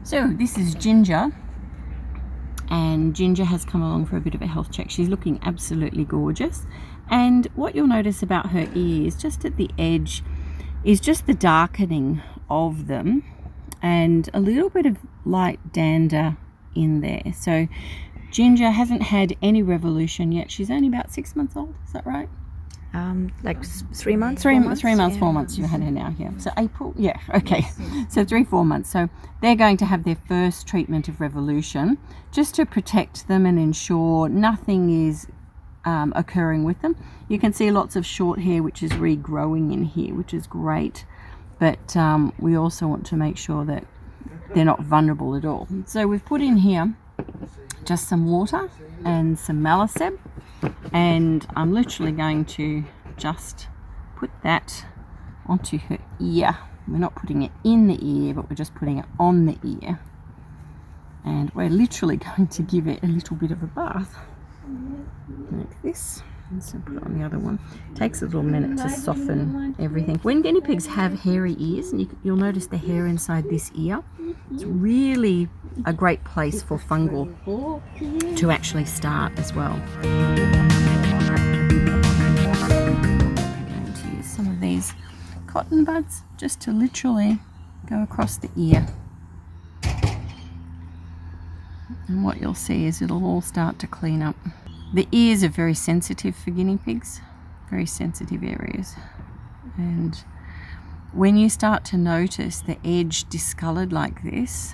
So this is Ginger, and Ginger has come along for a bit of a health check. She's looking absolutely gorgeous, and what you'll notice about her ears just at the edge is just the darkening of them and a little bit of light dander in there. So Ginger hasn't had any revolution yet. She's only about 6 months old, is that right? Like 3 months? 3 months, 3 months, yeah. 4 months. You had her now, yeah. So April, yeah, okay. So 3-4 months. So they're going to have their first treatment of revolution just to protect them and ensure nothing is occurring with them. You can see lots of short hair which is regrowing in here, which is great. But we also want to make sure that they're not vulnerable at all. So we've put in here just some water and some Malaseb, and I'm literally going to just put that onto her ear. We're not putting it in the ear, but we're just putting it on the ear, and we're literally going to give it a little bit of a bath like this. And so put it on the other one. It takes a little minute to soften everything. When guinea pigs have hairy ears, and you'll notice the hair inside this ear, it's really a great place for fungal to actually start as well. I'm going to use some of these cotton buds just to literally go across the ear. And what you'll see is it'll all start to clean up. The ears are very sensitive for guinea pigs, very sensitive areas. And when you start to notice the edge discoloured like this,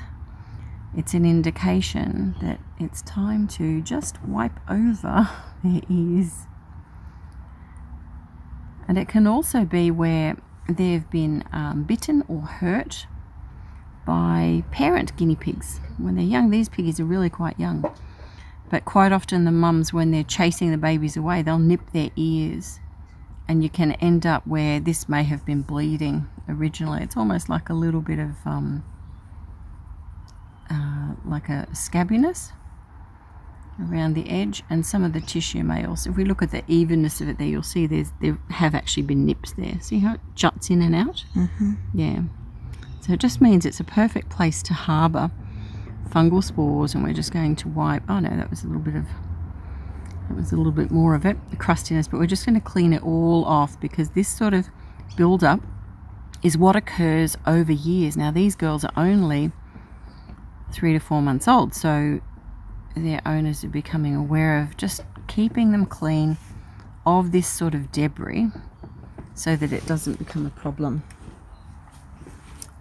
it's an indication that it's time to just wipe over their ears. And it can also be where they've been bitten or hurt by parent guinea pigs. When they're young, these piggies are really quite young. But quite often the mums, when they're chasing the babies away, they'll nip their ears. And you can end up where this may have been bleeding originally. It's almost like a little bit of like a scabbiness around the edge, and some of the tissue may also, if we look at the evenness of it there, you'll see there have actually been nips there. See how it juts in and out? Mm-hmm. Yeah. So it just means it's a perfect place to harbour fungal spores, and we're just going to wipe. Oh no, that was a little bit more of it, the crustiness, but we're just going to clean it all off, because this sort of build-up is what occurs over years. Now these girls are only 3 to 4 months old, so their owners are becoming aware of just keeping them clean of this sort of debris so that it doesn't become a problem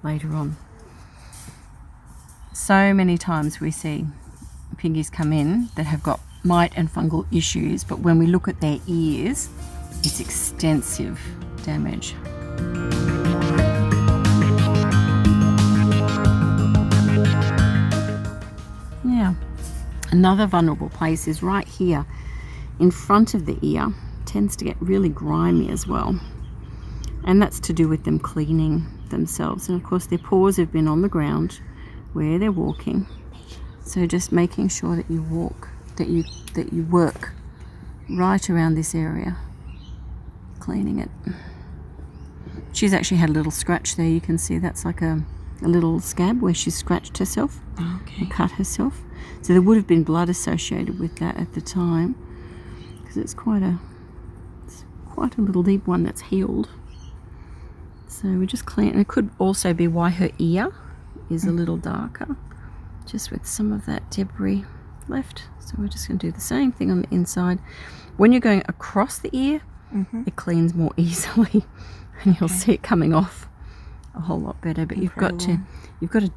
later on. So many times we see piggies come in that have got mite and fungal issues, but when we look at their ears, it's extensive damage. Now, another vulnerable place is right here in front of the ear. It tends to get really grimy as well, and that's to do with them cleaning themselves. And of course their paws have been on the ground where they're walking, so just making sure that you work right around this area, cleaning it. She's actually had a little scratch there. You can see that's like a little scab where she scratched herself. Okay. And cut herself. So there would have been blood associated with that at the time, because it's quite a little deep one that's healed. So we just clean, and it could also be why her ear is a little darker, just with some of that debris left. So we're just going to do the same thing on the inside. When you're going across the ear, it cleans more easily, and you'll see it coming off a whole lot better. But you've got to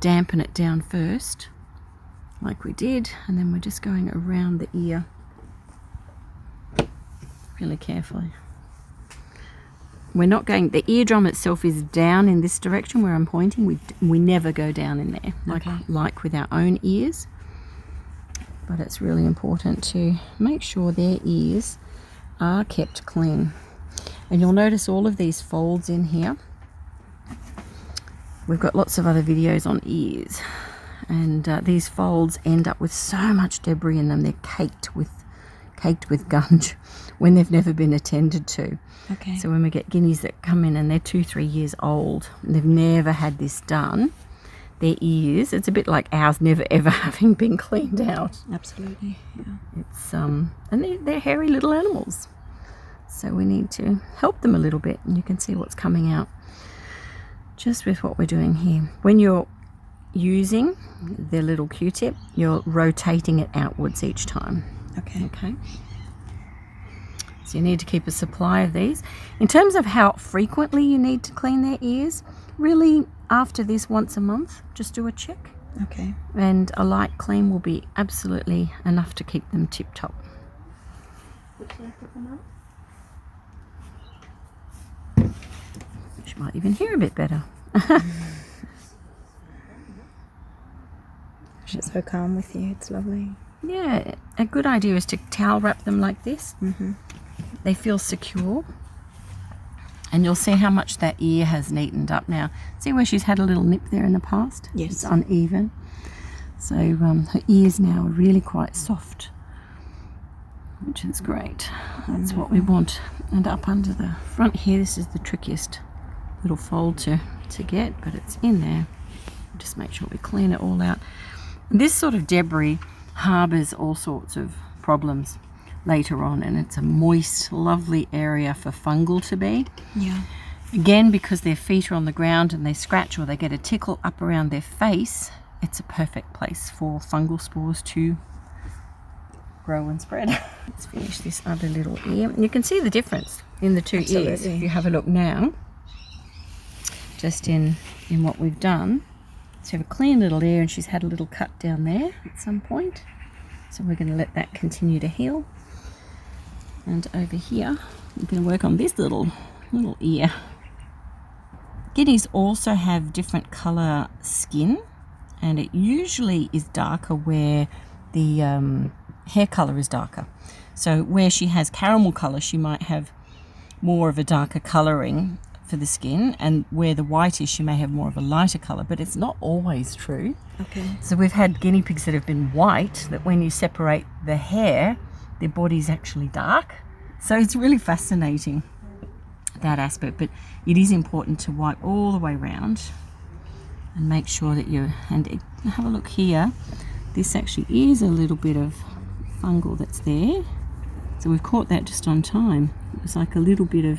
dampen it down first, like we did, and then we're just going around the ear really carefully. We're not going, the eardrum itself is down in this direction where I'm pointing. We never go down in there, like with our own ears. But it's really important to make sure their ears are kept clean. And you'll notice all of these folds in here. We've got lots of other videos on ears, and these folds end up with so much debris in them. They're caked with gunge when they've never been attended to. Okay. So when we get guineas that come in and they're 2-3 years old and they've never had this done, their ears. It's a bit like ours never ever having been cleaned out. Absolutely. Yeah. It's and they're hairy little animals, so we need to help them a little bit, and you can see what's coming out just with what we're doing here. When you're using the little Q-tip, you're rotating it outwards each time. Okay. So you need to keep a supply of these. In terms of how frequently you need to clean their ears, really after this once a month, just do a check. Okay. And a light clean will be absolutely enough to keep them tip top. She might even hear a bit better. She's so calm with you. It's lovely. Yeah, a good idea is to towel wrap them like this. They feel secure. And you'll see how much that ear has neatened up now. See where she's had a little nip there in the past? Yes. It's uneven. So her ears now are really quite soft, which is great. That's what we want. And up under the front here, this is the trickiest little fold to get, but it's in there. Just make sure we clean it all out. This sort of debris harbours all sorts of problems later on, and it's a moist, lovely area for fungal to be. Yeah. Again, because their feet are on the ground and they scratch or they get a tickle up around their face, it's a perfect place for fungal spores to grow and spread. Let's finish this other little ear. And you can see the difference in the two ears if you have a look now, just in what we've done. So we have a clean little ear, and she's had a little cut down there at some point. So we're going to let that continue to heal. And over here, we're going to work on this little ear. Guineas also have different colour skin, and it usually is darker where the hair colour is darker. So where she has caramel colour, she might have more of a darker colouring for the skin, and where the white is, she may have more of a lighter colour, but it's not always true. Okay. So we've had guinea pigs that have been white, that when you separate the hair, their body's actually dark. So it's really fascinating, that aspect, but it is important to wipe all the way around and make sure that have a look here. This actually is a little bit of fungal that's there. So we've caught that just on time. It was like a little bit of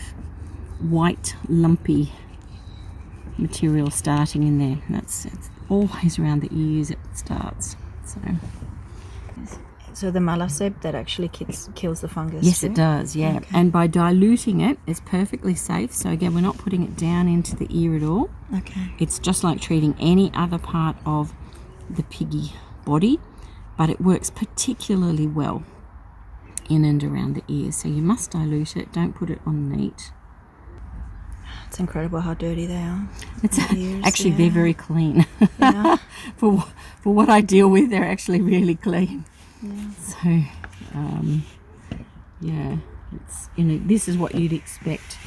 white lumpy material starting in there. It's always around the ears it starts. So the malaseb that actually kills the fungus. Yes, too? it does. Yeah, Okay. and by diluting it, it's perfectly safe. So again, we're not putting it down into the ear at all. Okay. It's just like treating any other part of the piggy body, but it works particularly well in and around the ears. So you must dilute it. Don't put it on neat. It's incredible how dirty they are. It's The ears, actually yeah. they're very clean. Yeah. for what I deal with, they're actually really clean. Yeah. So it's this is what you'd expect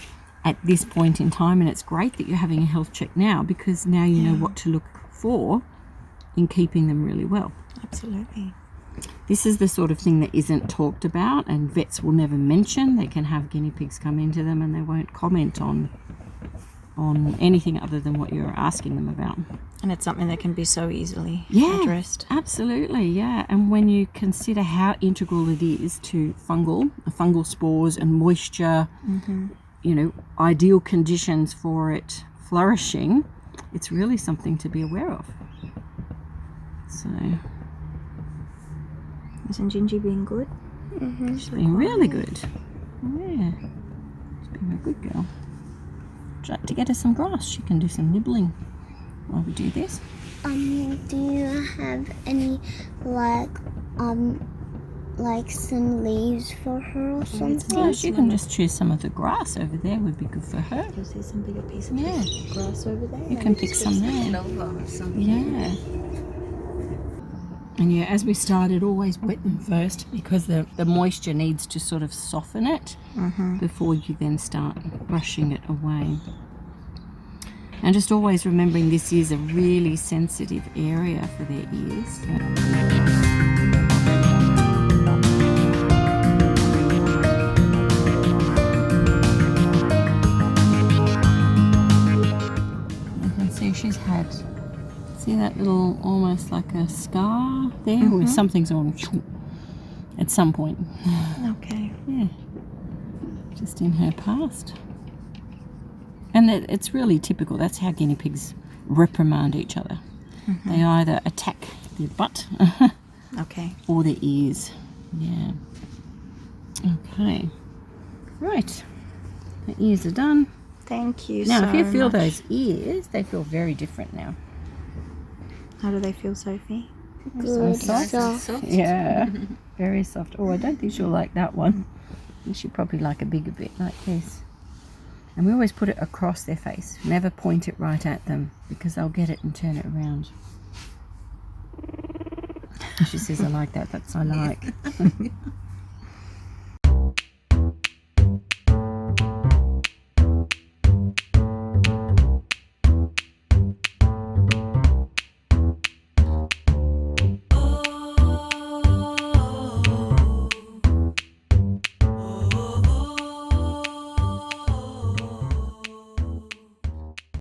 at this point in time, and it's great that you're having a health check now, because now you know what to look for in keeping them really well. Absolutely. This is the sort of thing that isn't talked about, and vets will never mention. They can have guinea pigs come into them and they won't comment on anything other than what you're asking them about. And it's something that can be so easily addressed. Absolutely, yeah. And when you consider how integral it is to fungal spores and moisture, ideal conditions for it flourishing, it's really something to be aware of. So Isn't Gingy being good? she's been really good. Yeah, she's been a good girl. Would you like to get her some grass? She can do some nibbling while we do this. Do you have any like some leaves for her or something? Yeah, she can just choose some of the grass over there. Would be good for her. You'll see some bigger pieces Yeah. of grass over there. You can pick some there. Yeah. And yeah, as we started, always wet them first, because the moisture needs to sort of soften it before you then start brushing it away. And just always remembering this is a really sensitive area for their ears. You can see she's had, see that little, almost like a scar there, where something's on at some point. Okay. Yeah, just in her past. And it's really typical. That's how guinea pigs reprimand each other. They either attack their butt Okay. or their ears. Yeah. Okay. Right. The ears are done. Thank you Now, so if you feel much. those ears, they feel very different now. How do they feel, Sophie? Good. Soft. Yeah. Very soft. Oh, I don't think she'll like that one. I think she'll probably like a bigger bit like this. And we always put it across their face. Never point it right at them, because they'll get it and turn it around. She says, I like that. That's I like.